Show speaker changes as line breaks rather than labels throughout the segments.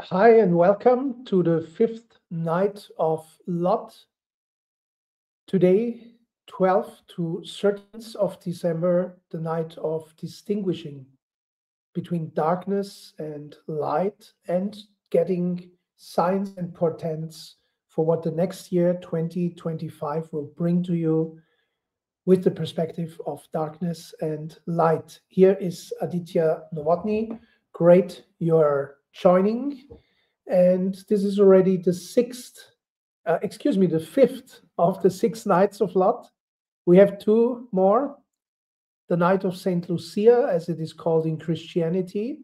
Hi and welcome to the fifth night of Lot. Today, 12th to 13th of December, the night of distinguishing between darkness and light and getting signs and portents for what the next year, 2025, will bring to you with the perspective of darkness and light. Here is Aditya Novotny. Great you're joining. And this is already the fifth of the 6 nights of Lot. We have two more, the night of Saint Lucia, as it is called in Christianity.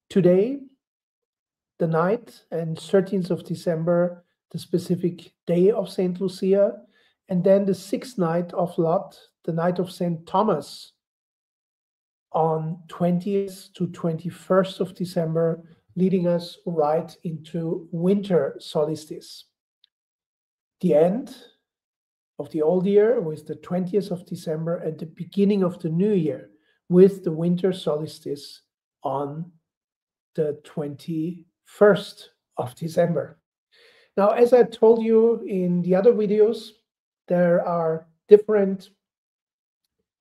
Today, the night and 13th of December, the specific day of Saint Lucia. And then the sixth night of Lot, the night of Saint Thomas, on 20th to 21st of December, leading us right into winter solstice. The end of the old year with the 20th of December and the beginning of the new year with the winter solstice on the 21st of December. Now, as I told you in the other videos, there are different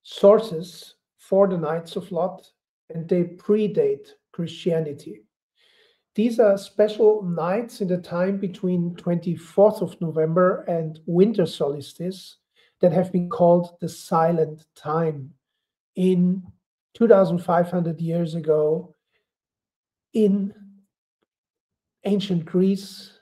sources for the Nights of Lot, and they predate Christianity. These are special nights in the time between 24th of November and winter solstice that have been called the silent time in 2,500 years ago in ancient Greece,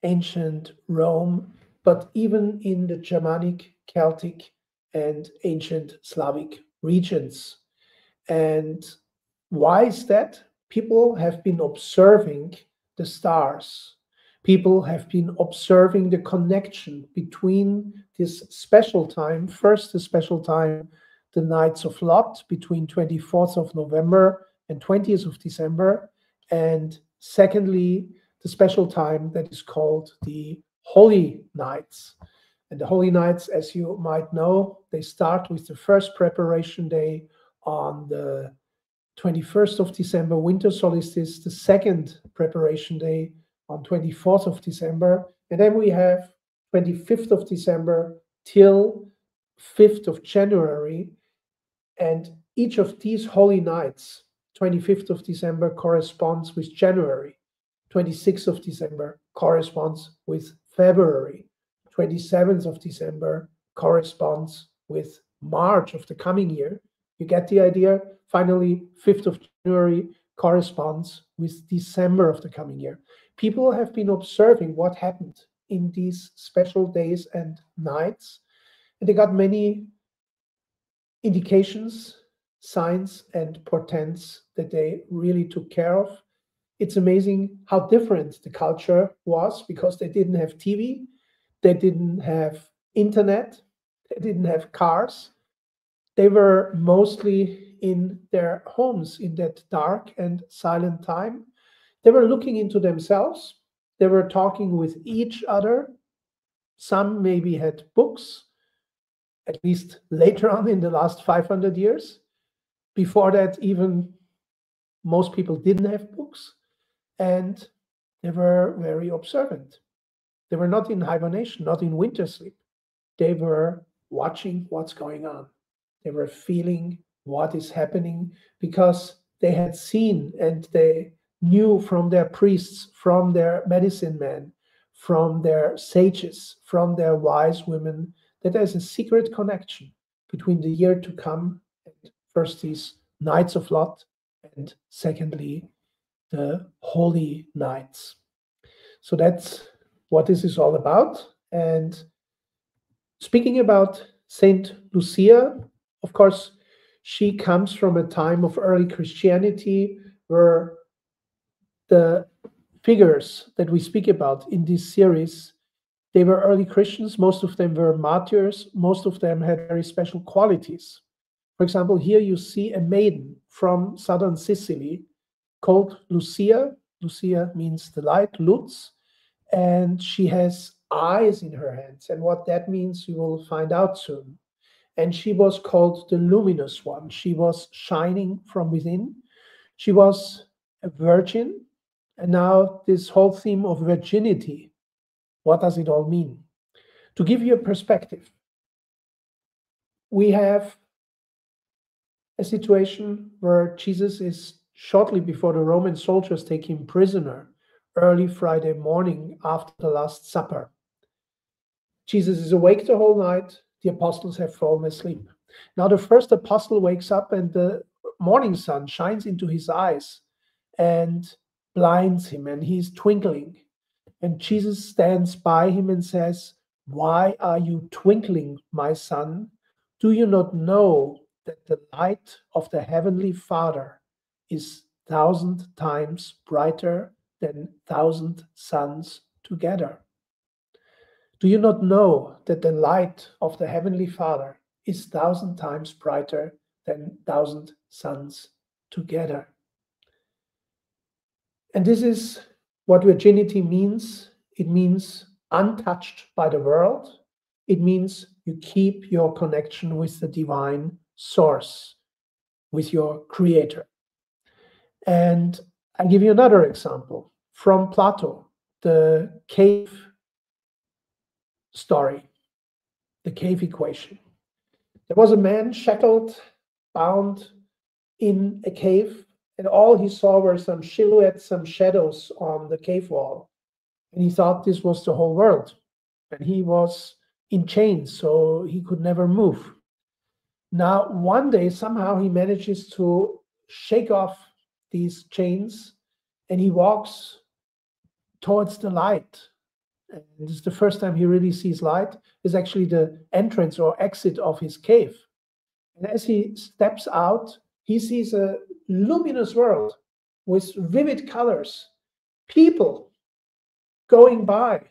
ancient Rome, but even in the Germanic, Celtic, and ancient Slavic regions. And why is that? People have been observing the stars. People have been observing the connection between this special time, first the special time, the Nights of Lot, between 24th of November and 20th of December, and secondly, the special time that is called the Holy Nights. And the Holy Nights, as you might know, they start with the first preparation day on the 21st of December, winter solstice, the second preparation day on 24th of December, and then we have 25th of December till 5th of January, and each of these holy nights, 25th of December corresponds with January, 26th of December corresponds with February, 27th of December corresponds with March of the coming year. You get the idea? Finally, 5th of January corresponds with December of the coming year. People have been observing what happened in these special days and nights, and they got many indications, signs, and portents that they really took care of. It's amazing how different the culture was because they didn't have TV, they didn't have internet, they didn't have cars. They were mostly in their homes in that dark and silent time. They were looking into themselves. They were talking with each other. Some maybe had books, at least later on in the last 500 years. Before that, even most people didn't have books. And they were very observant. They were not in hibernation, not in winter sleep. They were watching what's going on. They were feeling what is happening because they had seen and they knew from their priests, from their medicine men, from their sages, from their wise women, that there's a secret connection between the year to come and first these nights of Lot and secondly the holy nights. So that's what this is all about. And speaking about Saint Lucia, of course, she comes from a time of early Christianity where the figures that we speak about in this series, they were early Christians. Most of them were martyrs. Most of them had very special qualities. For example, here you see a maiden from southern Sicily called Lucia. Lucia means the light, Luz, and she has eyes in her hands. And what that means, you will find out soon. And she was called the luminous one. She was shining from within. She was a virgin. And now this whole theme of virginity, what does it all mean? To give you a perspective, we have a situation where Jesus is shortly before the Roman soldiers take him prisoner, early Friday morning after the Last Supper. Jesus is awake the whole night. The apostles have fallen asleep. Now the first apostle wakes up and the morning sun shines into his eyes and blinds him, and he's twinkling. And Jesus stands by him and says, "Why are you twinkling, my son? Do you not know that the light of the heavenly Father is 1,000 times brighter than 1,000 suns together? Do you not know that the light of the heavenly Father is 1,000 times brighter than 1,000 suns together?" And this is what virginity means. It means untouched by the world. It means you keep your connection with the divine source, with your creator. And I'll give you another example from Plato, the cave story, the cave equation. There was a man shackled, bound in a cave, and all he saw were some silhouettes, some shadows on the cave wall. And he thought this was the whole world. And he was in chains, so he could never move. Now, one day, somehow he manages to shake off these chains and he walks towards the light. And this is the first time he really sees light. Is actually the entrance or exit of his cave. And as he steps out, he sees a luminous world with vivid colors, people going by,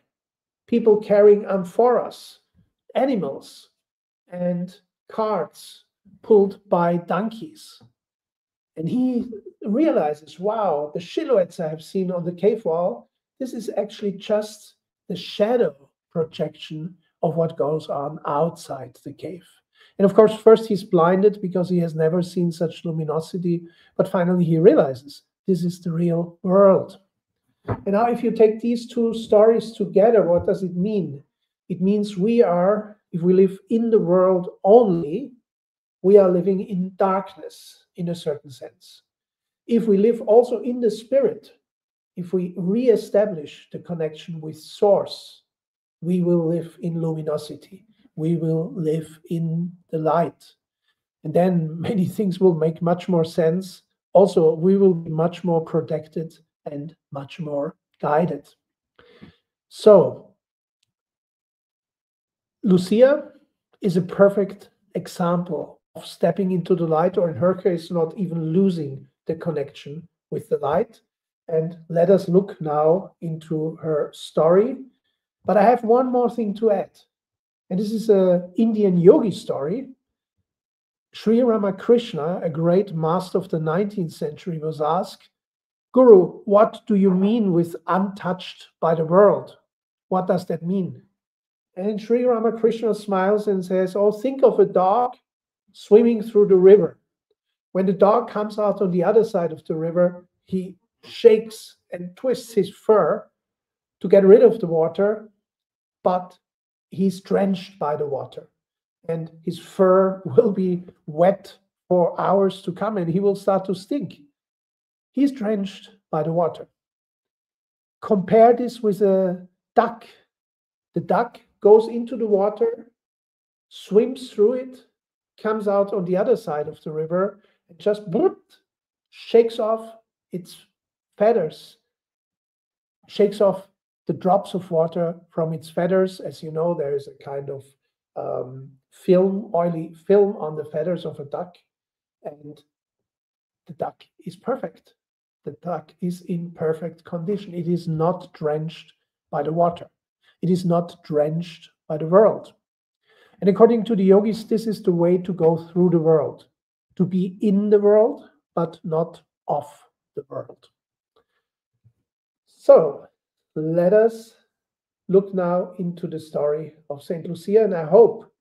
people carrying amphoras, animals, and carts pulled by donkeys. And he realizes, wow, the silhouettes I have seen on the cave wall, this is actually just the shadow projection of what goes on outside the cave. And of course, first he's blinded because he has never seen such luminosity, but finally he realizes this is the real world. And now, if you take these two stories together, what does it mean? It means if we live in the world only, we are living in darkness in a certain sense. If we live also in the spirit, if we re-establish the connection with source, we will live in luminosity. We will live in the light. And then many things will make much more sense. Also, we will be much more protected and much more guided. So, Lucia is a perfect example of stepping into the light, or in her case, not even losing the connection with the light. And let us look now into her story. But I have one more thing to add. And this is an Indian yogi story. Sri Ramakrishna, a great master of the 19th century, was asked, "Guru, what do you mean with untouched by the world? What does that mean?" And Sri Ramakrishna smiles and says, "Oh, think of a dog swimming through the river. When the dog comes out on the other side of the river, he shakes and twists his fur to get rid of the water, but he's drenched by the water. And his fur will be wet for hours to come and he will start to stink. He's drenched by the water." Compare this with a duck. The duck goes into the water, swims through it, comes out on the other side of the river, and just shakes off its feathers, shakes off the drops of water from its feathers. As you know, there is a kind of oily film on the feathers of a duck, and the duck is perfect. The duck is in perfect condition. It is not drenched by the water. It is not drenched by the world. And according to the yogis, this is the way to go through the world, to be in the world, but not of the world. So let us look now into the story of Saint Lucia, and I hope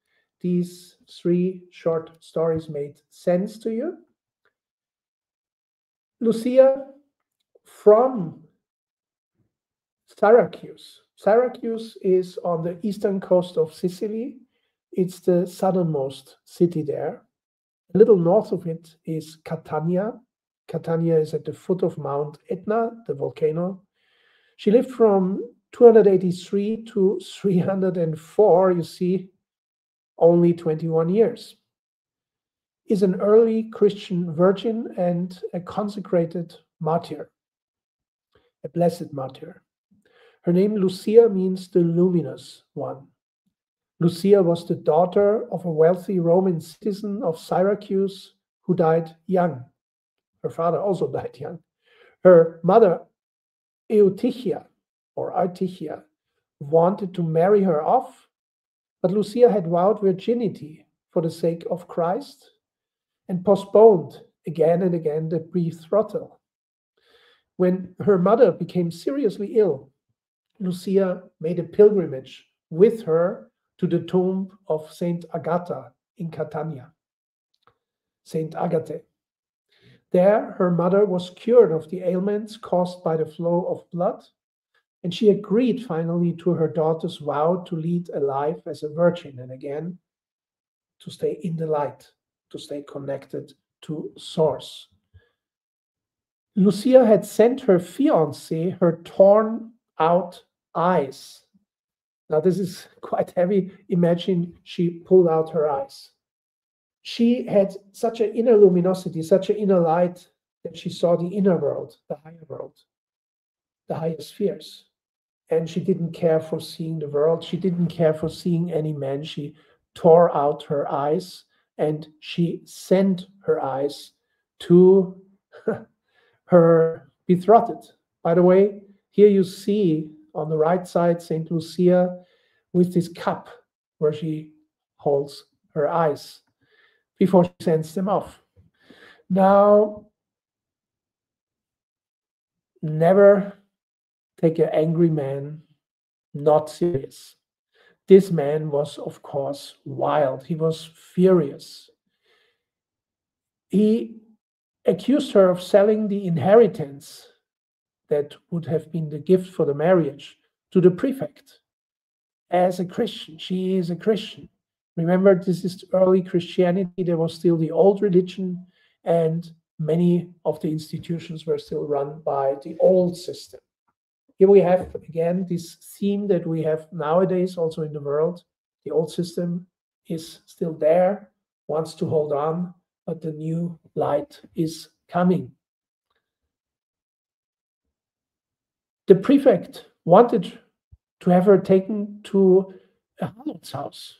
these 3 short stories made sense to you. Lucia, from Syracuse. Syracuse is on the eastern coast of Sicily. It's the southernmost city there. A little north of it is Catania. Catania is at the foot of Mount Etna, the volcano. She lived from 283 to 304, you see, only 21 years. Is an early Christian virgin and a consecrated martyr, a blessed martyr. Her name Lucia means the luminous one. Lucia was the daughter of a wealthy Roman citizen of Syracuse who died young. Her father also died young. Her mother, Eutychia, or Artichia, wanted to marry her off, but Lucia had vowed virginity for the sake of Christ and postponed again and again the betrothal. When her mother became seriously ill, Lucia made a pilgrimage with her to the tomb of Saint Agatha in Catania. Saint Agathe. There, her mother was cured of the ailments caused by the flow of blood, and she agreed finally to her daughter's vow to lead a life as a virgin and again to stay in the light, to stay connected to Source. Lucia had sent her fiancé her torn out eyes. Now, this is quite heavy. Imagine she pulled out her eyes. She had such an inner luminosity, such an inner light, that she saw the inner world, the higher world, the higher spheres. And she didn't care for seeing the world. She didn't care for seeing any man. She tore out her eyes and she sent her eyes to her betrothed. By the way, here you see on the right side Saint Lucia with this cup where she holds her eyes before she sends them off. Now, never take an angry man not serious. This man was, of course, wild. He was furious. He accused her of selling the inheritance that would have been the gift for the marriage to the prefect. As a Christian, she is a Christian. Remember, this is early Christianity. There was still the old religion, and many of the institutions were still run by the old system. Here we have, again, this theme that we have nowadays also in the world. The old system is still there, wants to hold on, but the new light is coming. The prefect wanted to have her taken to a harlot's house,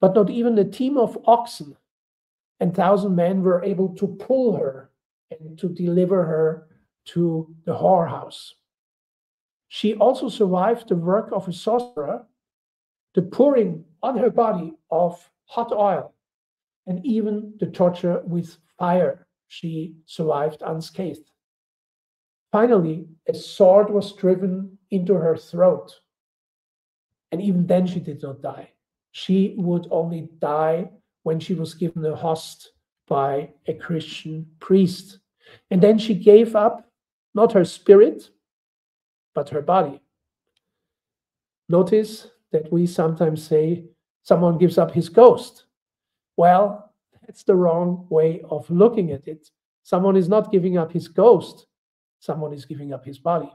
but not even a team of oxen and 1,000 men were able to pull her and to deliver her to the whorehouse. She also survived the work of a sorcerer, the pouring on her body of hot oil, and even the torture with fire. She survived unscathed. Finally, a sword was driven into her throat. And even then she did not die. She would only die when she was given a host by a Christian priest. And then she gave up not her spirit, but her body. Notice that we sometimes say someone gives up his ghost. Well, that's the wrong way of looking at it. Someone is not giving up his ghost. Someone is giving up his body.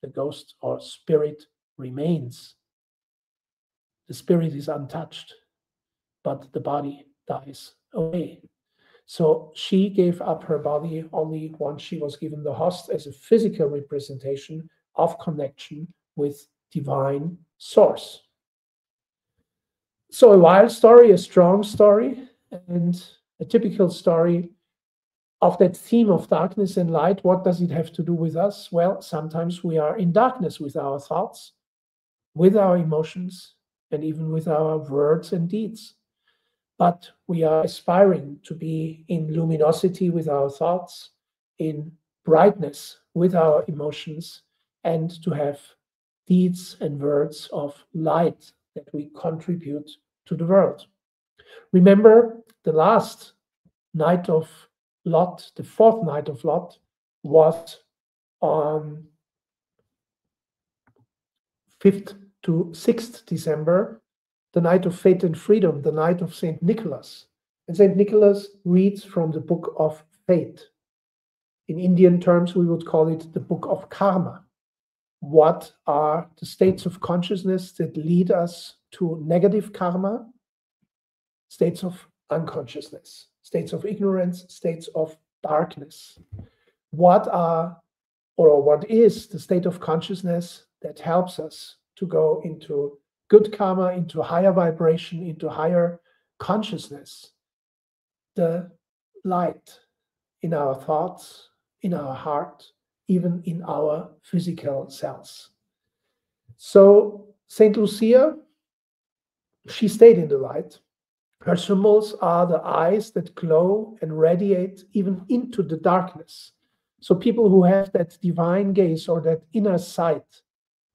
The ghost or spirit remains. The spirit is untouched, but the body dies away. So she gave up her body only once she was given the host as a physical representation of connection with divine source. So a wild story, a strong story, and a typical story of that theme of darkness and light. What does it have to do with us? Well, sometimes we are in darkness with our thoughts, with our emotions, and even with our words and deeds. But we are aspiring to be in luminosity with our thoughts, in brightness with our emotions, and to have deeds and words of light that we contribute to the world. Remember, the last night of Lot, the fourth night of Lot, was on 5th to 6th December, the night of faith and freedom, the night of Saint Nicholas. And Saint Nicholas reads from the book of fate. In Indian terms, we would call it the book of karma. What are the states of consciousness that lead us to negative karma? States of unconsciousness, states of ignorance, states of darkness. What is the state of consciousness that helps us to go into good karma, into higher vibration, into higher consciousness? The light in our thoughts, in our heart, even in our physical cells. So Saint Lucia, she stayed in the light. Her symbols are the eyes that glow and radiate even into the darkness. So people who have that divine gaze or that inner sight,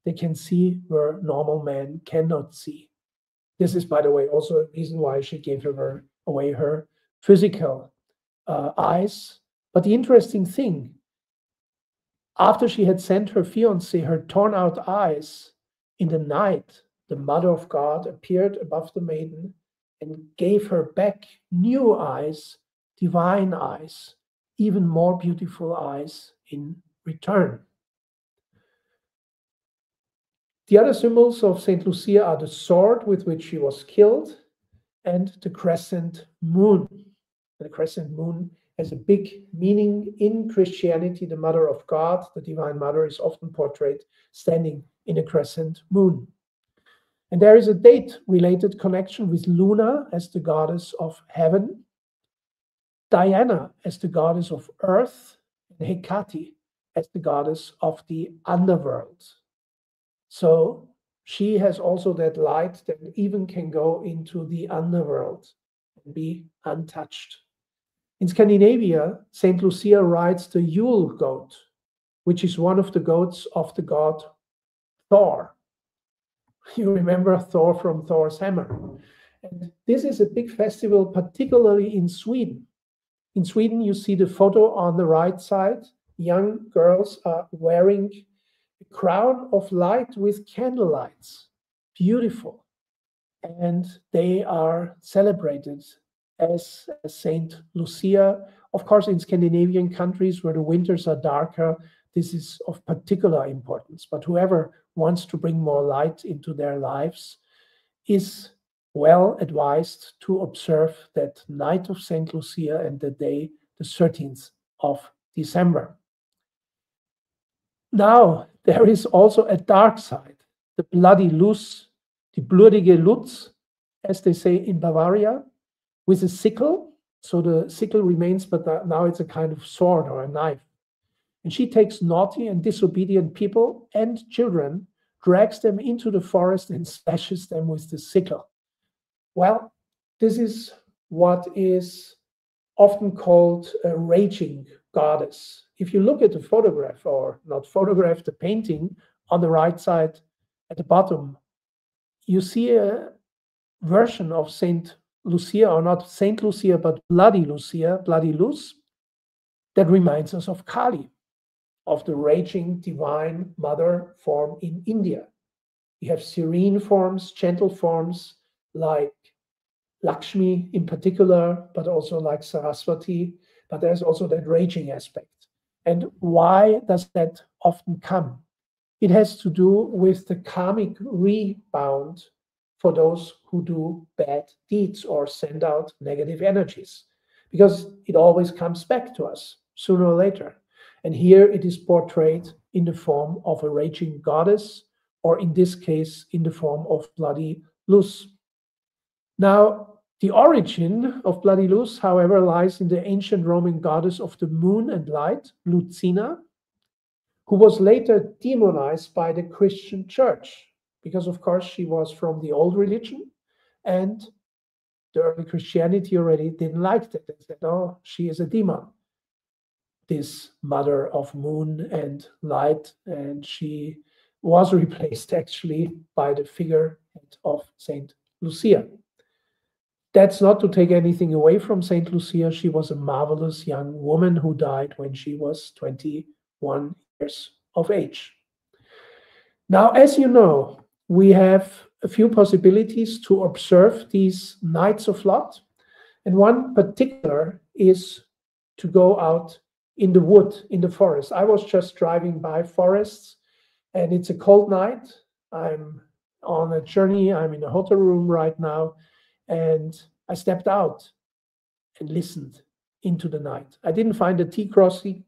they can see where normal men cannot see. This is, by the way, also a reason why she gave away her physical eyes. But the interesting thing, after she had sent her fiancé her torn out eyes, in the night, the Mother of God appeared above the maiden and gave her back new eyes, divine eyes, even more beautiful eyes in return. The other symbols of Saint Lucia are the sword with which she was killed and the crescent moon. The crescent moon has a big meaning in Christianity. The Mother of God, the Divine Mother, is often portrayed standing in a crescent moon. And there is a date-related connection with Luna as the goddess of heaven, Diana as the goddess of earth, and Hecate as the goddess of the underworld. So she has also that light that even can go into the underworld and be untouched. In Scandinavia, Saint Lucia rides the Yule goat, which is one of the goats of the god Thor. You remember Thor from Thor's hammer. And this is a big festival, particularly in Sweden. In Sweden, you see the photo on the right side. Young girls are wearing a crown of light with candlelights. Beautiful. And they are celebrated as Saint Lucia. Of course, in Scandinavian countries where the winters are darker, this is of particular importance. But whoever wants to bring more light into their lives is well advised to observe that night of Saint Lucia and the day, the 13th of December. Now, there is also a dark side, the bloody Luz, die bloedige Lutz, as they say in Bavaria, with a sickle. So the sickle remains, but now it's a kind of sword or a knife. And she takes naughty and disobedient people and children, drags them into the forest and slashes them with the sickle. Well, this is what is often called a raging goddess. If you look at the photograph, or not photograph, the painting on the right side at the bottom, you see a version of Saint Lucia, or not Saint Lucia, but Bloody Lucia, Bloody Luz, that reminds us of Kali, of the raging divine mother form in India. We have serene forms, gentle forms like Lakshmi in particular, but also like Saraswati, but there's also that raging aspect. And why does that often come? It has to do with the karmic rebound for those who do bad deeds or send out negative energies, because it always comes back to us sooner or later. And here it is portrayed in the form of a raging goddess, or in this case, in the form of Bloody Luz. Now, the origin of Bloody Luz, however, lies in the ancient Roman goddess of the moon and light, Lucina, who was later demonized by the Christian church, because, of course, she was from the old religion, and the early Christianity already didn't like that. They said, oh, she is a demon, this mother of moon and light, and she was replaced actually by the figure of Saint Lucia. That's not to take anything away from Saint Lucia. She was a marvelous young woman who died when she was 21 years of age. Now, as you know, we have a few possibilities to observe these nights of lot. And one particular is to go out in the wood, in the forest. I was just driving by forests and it's a cold night. I'm on a journey. I'm in a hotel room right now. And I stepped out and listened into the night. I didn't find a T crossing,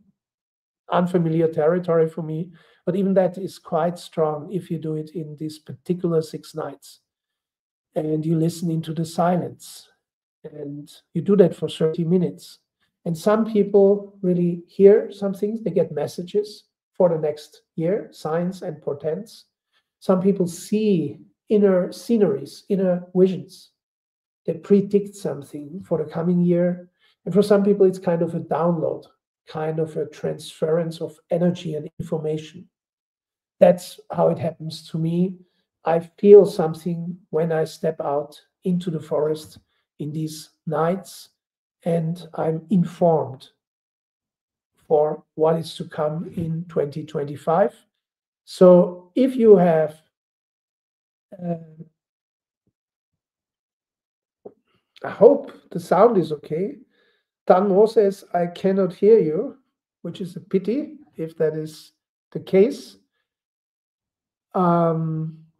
unfamiliar territory for me, but even that is quite strong if you do it in these particular 6 nights. And you listen into the silence. And you do that for 30 minutes. And some people really hear some things, they get messages for the next year, signs and portents. Some people see inner sceneries, inner visions. They predict something for the coming year. And for some people, it's kind of a download, kind of a transference of energy and information. That's how it happens to me. I feel something when I step out into the forest in these nights, and I'm informed for what is to come in 2025. So if you have, I hope the sound is okay. Dan Mo says, I cannot hear you, which is a pity if that is the case.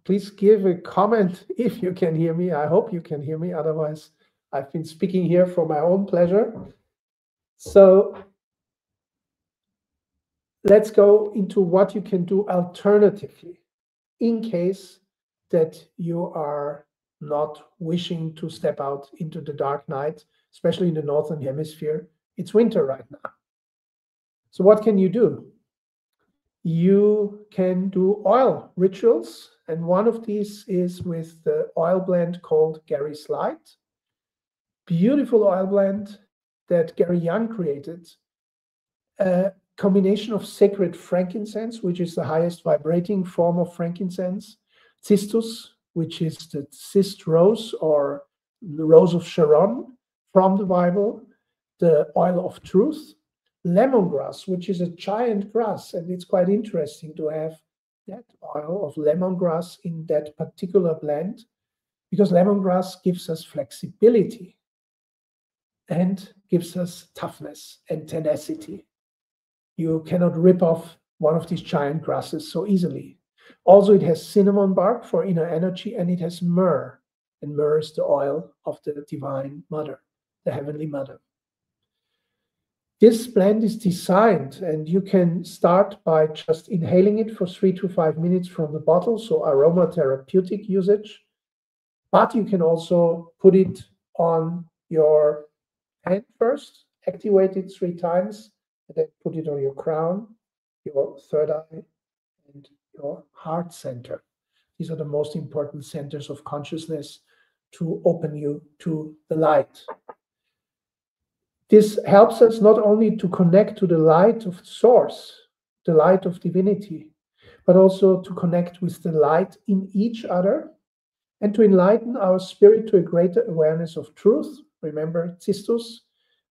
Please give a comment if you can hear me. I hope you can hear me. Otherwise, I've been speaking here for my own pleasure. So let's go into what you can do alternatively in case that you are not wishing to step out into the dark night, especially in the Northern Hemisphere. It's winter right now. So what can you do? You can do oil rituals, and one of these is with the oil blend called Gary's Light. Beautiful oil blend that Gary Young created. A combination of sacred frankincense, which is the highest vibrating form of frankincense, cistus, which is the cist rose or the rose of Sharon from the Bible, the oil of truth, lemongrass, which is a giant grass, and it's quite interesting to have that oil of lemongrass in that particular blend, because lemongrass gives us flexibility and gives us toughness and tenacity. You cannot rip off one of these giant grasses so easily. Also, it has cinnamon bark for inner energy, and it has myrrh, and myrrh is the oil of the Divine Mother, the Heavenly Mother. This blend is designed, and you can start by just inhaling it for 3 to 5 minutes from the bottle, so aromatherapeutic usage. But you can also put it on your hand first, activate it 3 times, and then put it on your crown, your third eye, and your heart center. These are the most important centers of consciousness to open you to the light. This helps us not only to connect to the light of source, the light of divinity, but also to connect with the light in each other and to enlighten our spirit to a greater awareness of truth. Remember, cistus,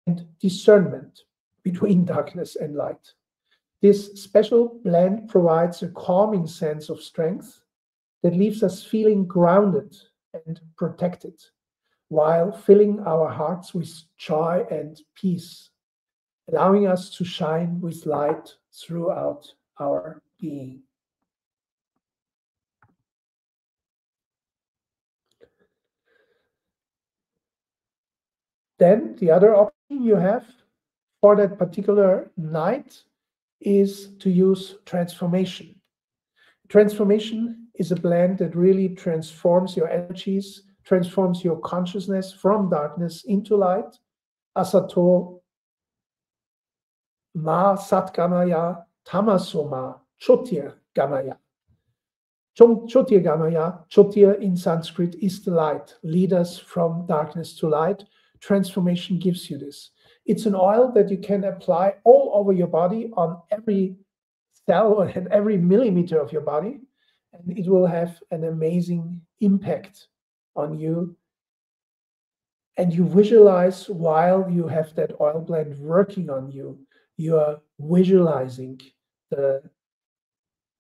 and discernment between darkness and light. This special blend provides a calming sense of strength that leaves us feeling grounded and protected, while filling our hearts with joy and peace, allowing us to shine with light throughout our being. Then the other option you have for that particular night is to use transformation. Transformation is a blend that really transforms your energies, transforms your consciousness from darkness into light. Asato ma satgamaya tamasoma chotir gamaya. Chotir gamaya, chotir in Sanskrit is the light. Lead us from darkness to light. Transformation gives you this. It's an oil that you can apply all over your body, on every cell and every millimeter of your body, and it will have an amazing impact on you. And you visualize while you have that oil blend working on you, you are visualizing the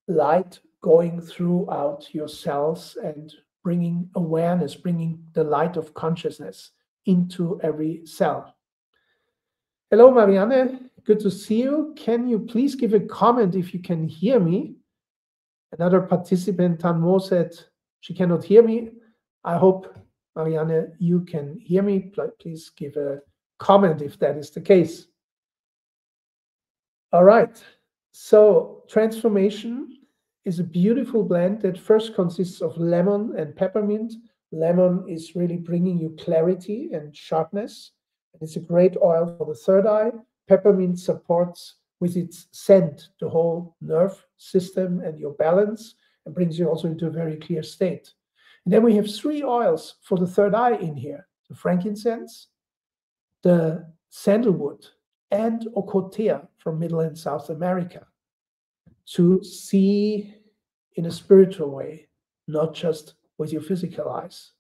light going throughout your cells and bringing awareness, bringing the light of consciousness into every cell. Hello, Marianne. Good to see you. Can you please give a comment if you can hear me? Another participant, Tanmo, said she cannot hear me. I hope, Marianne, you can hear me. Please give a comment if that is the case. All right. So transformation is a beautiful blend that first consists of lemon and peppermint. Lemon is really bringing you clarity and sharpness. It's a great oil for the third eye. Peppermint supports with its scent the whole nerve system and your balance, and brings you also into a very clear state. And then we have 3 oils for the third eye in here: the frankincense, the sandalwood, and ocotea from Middle and South America, to see in a spiritual way, not just with your physical eyes.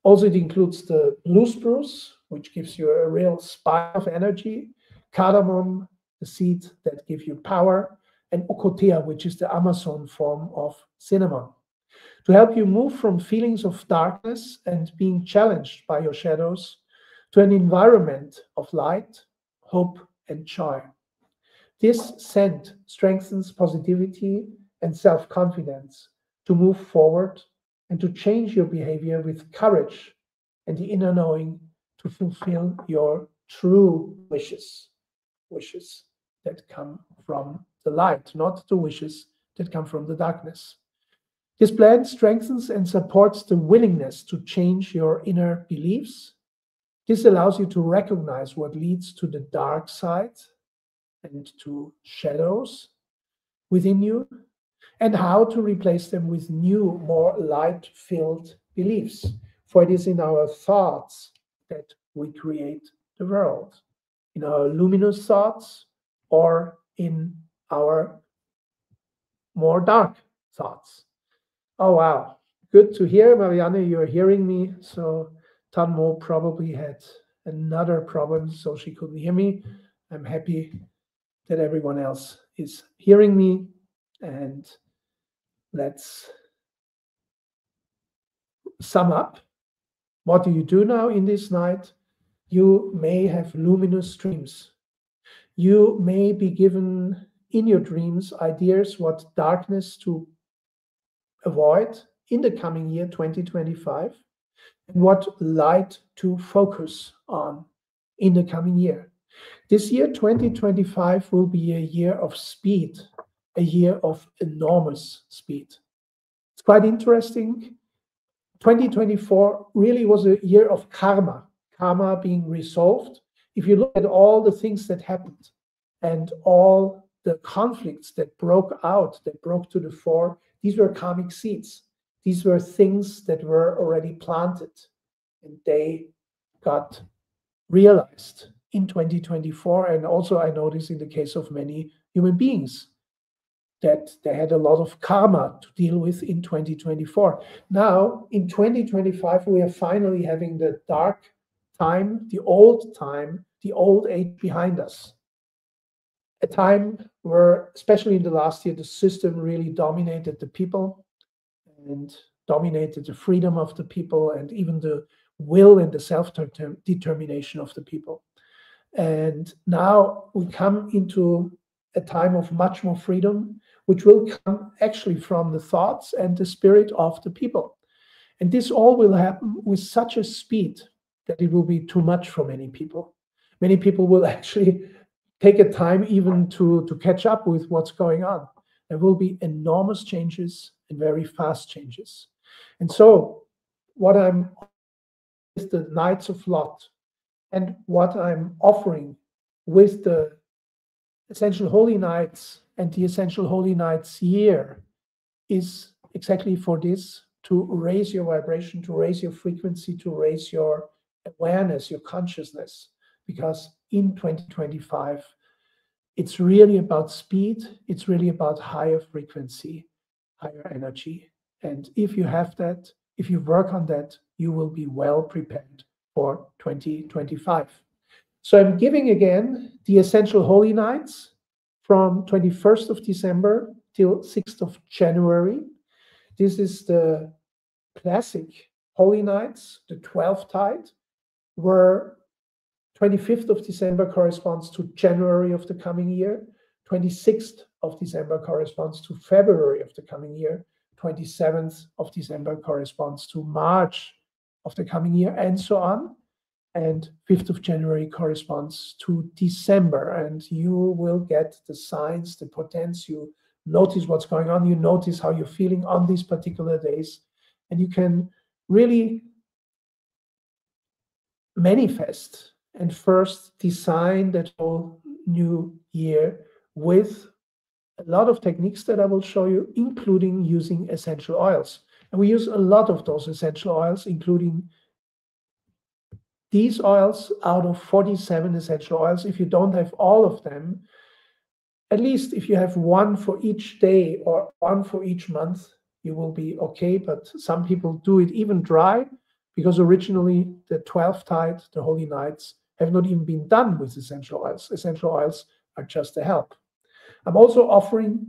Also, it includes the blue spruce, which gives you a real spike of energy, cardamom, the seeds that give you power, and ocotea, which is the Amazon form of cinnamon, to help you move from feelings of darkness and being challenged by your shadows to an environment of light, hope, and joy. This scent strengthens positivity and self-confidence to move forward and to change your behavior with courage and the inner knowing to fulfill your true wishes that come from the light, not the wishes that come from the darkness. This blend strengthens and supports the willingness to change your inner beliefs. This allows you to recognize what leads to the dark side and to shadows within you, and how to replace them with new, more light-filled beliefs. For it is in our thoughts that we create the world, in our luminous thoughts or in our more dark thoughts. Oh, wow. Good to hear, Marianne, you're hearing me. So Tanmo probably had another problem, so she couldn't hear me. I'm happy that everyone else is hearing me. And let's sum up. What do you do now in this night? You may have luminous dreams. You may be given in your dreams ideas what darkness to avoid in the coming year 2025, and what light to focus on in the coming year. This year 2025 will be a year of speed, a year of enormous speed. It's quite interesting. 2024 really was a year of karma being resolved. If you look at all the things that happened and all the conflicts that broke out, that broke to the fore, these were karmic seeds. These were things that were already planted, and they got realized in 2024. And also I noticed in the case of many human beings that they had a lot of karma to deal with in 2024. Now, in 2025, we are finally having the dark time, the old age behind us. A time where, especially in the last year, the system really dominated the people and dominated the freedom of the people and even the will and the self-determination of the people. And now we come into a time of much more freedom, which will come actually from the thoughts and the spirit of the people. And this all will happen with such a speed that it will be too much for many people. Many people will actually take a time even to catch up with what's going on. There will be enormous changes and very fast changes. And so what I'm is the Nights of Lot, and what I'm offering with the Essential Holy Nights and the Essential Holy Nights year is exactly for this, to raise your vibration, to raise your frequency, to raise your awareness, your consciousness. Because in 2025, it's really about speed, it's really about higher frequency, higher energy. And if you have that, if you work on that, you will be well prepared for 2025. So I'm giving again the Essential Holy Nights from 21st of December till 6th of January. This is the classic Holy Nights, the 12th tide, where 25th of December corresponds to January of the coming year, 26th of December corresponds to February of the coming year, 27th of December corresponds to March of the coming year, and so on. And 5th of January corresponds to December. And you will get the signs, the portents. You notice what's going on. You notice how you're feeling on these particular days. And you can really manifest and first design that whole new year with a lot of techniques that I will show you, including using essential oils. And we use a lot of those essential oils, including these oils out of 47 essential oils. If you don't have all of them, at least if you have one for each day or one for each month, you will be okay. But some people do it even dry, because originally the 12th tide, the Holy Nights, have not even been done with essential oils. Essential oils are just a help. I'm also offering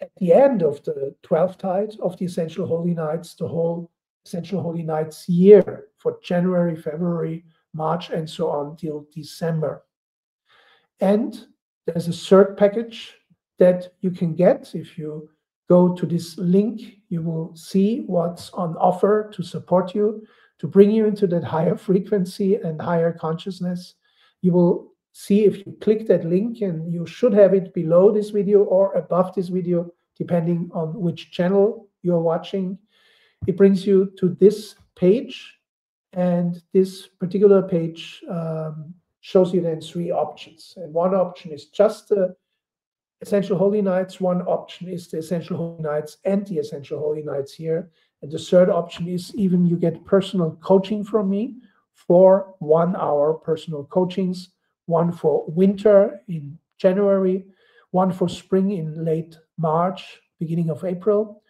at the end of the 12th tide of the Essential Holy Nights, the whole Essential Holy Nights year for January, February, March, and so on till December. And there's a third package that you can get. If you go to this link, you will see what's on offer to support you, to bring you into that higher frequency and higher consciousness. You will see if you click that link, and you should have it below this video or above this video, depending on which channel you're watching. It brings you to this page, and this particular page shows you then three options. And one option is just the Essential Holy Nights. One option is the Essential Holy Nights and the Essential Holy Nights here. And the third option is even you get personal coaching from me for 1 hour personal coachings, one for winter in January, one for spring in late March, beginning of April.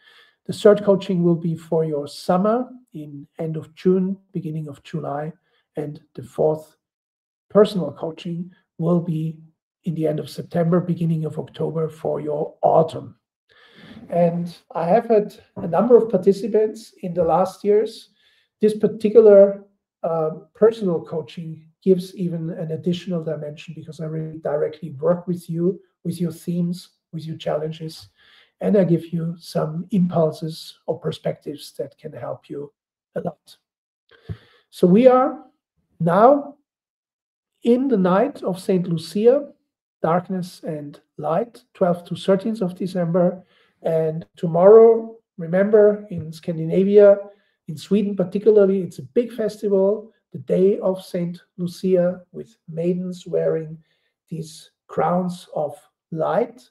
The third coaching will be for your summer in end of June, beginning of July. And the fourth personal coaching will be in the end of September, beginning of October for your autumn. And I have had a number of participants in the last years. This particular personal coaching gives even an additional dimension, because I really directly work with you, with your themes, with your challenges, and I give you some impulses or perspectives that can help you a lot. So we are now in the night of St. Lucia, darkness and light, 12th to 13th of December. And tomorrow, remember, in Scandinavia, in Sweden particularly, it's a big festival, the day of St. Lucia, with maidens wearing these crowns of light.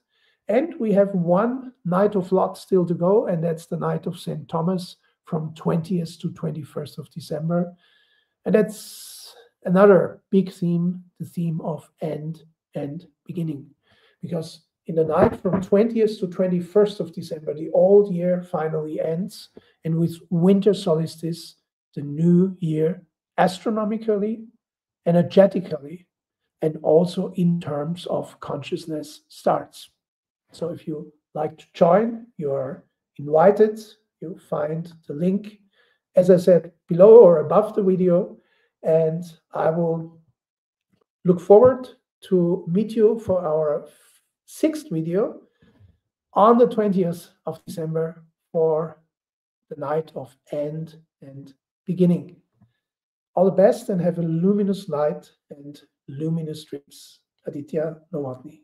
And we have one night of lot still to go, and that's the night of St. Thomas from 20th to 21st of December. And that's another big theme, the theme of end and beginning. Because in the night from 20th to 21st of December, the old year finally ends. And with winter solstice, the new year, astronomically, energetically, and also in terms of consciousness, starts. So if you like to join, you are invited. You'll find the link, as I said, below or above the video. And I will look forward to meet you for our 6th video on the 20th of December for the night of end and beginning. All the best, and have a luminous night and luminous dreams. Aditya Nawatni.